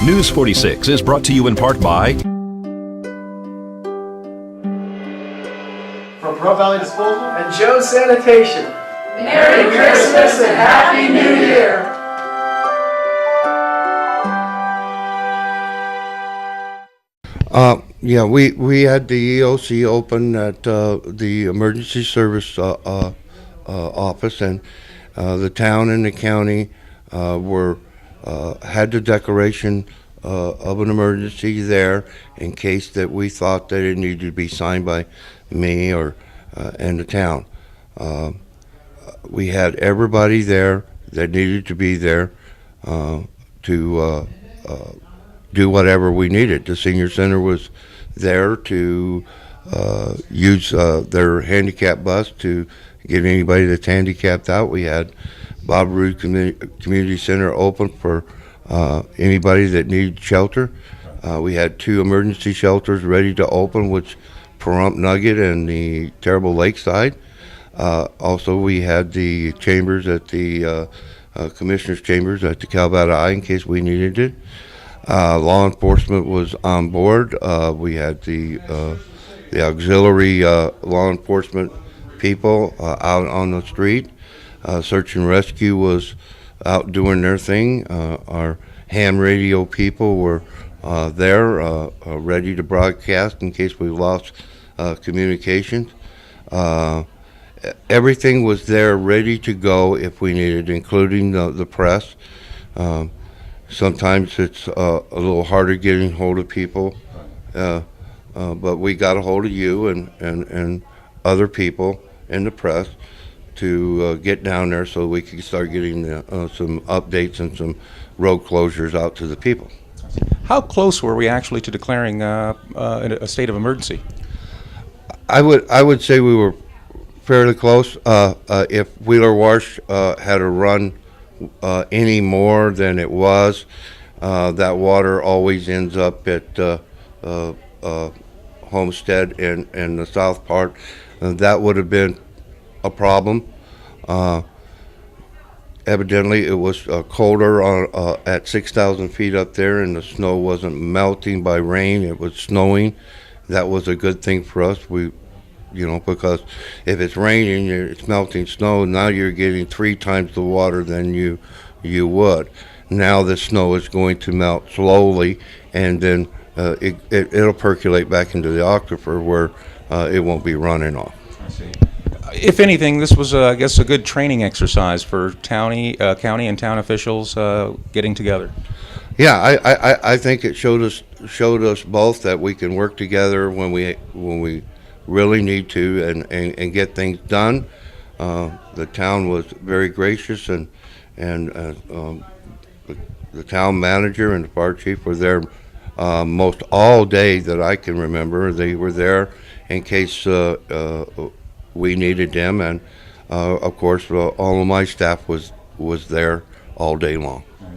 News 46 is brought to you in part by From Pearl Valley Disposal and Joe Sanitation. Merry Christmas and Happy New Year! Yeah, we had the EOC open at the emergency service office, and the town and the county had the declaration of an emergency there in case that we thought that it needed to be signed by me or and the town. We had everybody there that needed to be there to do whatever we needed. The senior center was there to use their handicap bus to get anybody that's handicapped out. We had Bob Roode Community Center open for anybody that needed shelter. We had 2 emergency shelters ready to open, which Pahrump Nugget and the Terrible Lakeside. Also, we had the chambers at the commissioner's chambers at the Calvada Eye in case we needed it. Law enforcement was on board. We had the auxiliary law enforcement people out on the street. Search and rescue was out doing their thing. Our ham radio people were there, ready to broadcast in case we lost communications. Everything was there ready to go if we needed, including the press. Sometimes it's a little harder getting hold of people, but we got a hold of you and other people in the press to get down there so we could start getting some updates and some road closures out to the people. How close were we actually to declaring a state of emergency? I would say we were fairly close. If Wheeler Wash had a run any more than it was, that water always ends up at Homestead in the south part. That would have been a problem. Evidently it was colder at 6,000 feet up there, and the snow wasn't melting by rain, it was snowing. That was a good thing for us. Because if it's raining, it's melting snow. Now you're getting 3 times the water than you would. Now the snow is going to melt slowly, and then it'll percolate back into the aquifer where it won't be running off. I see. If anything, this was, I guess, a good training exercise for county and town officials getting together. Yeah, I think it showed us both that we can work together when we really need to and get things done. The town was very gracious, and the town manager and the fire chief were there most all day that I can remember. They were there in case we needed them, and of course all of my staff was there all day long.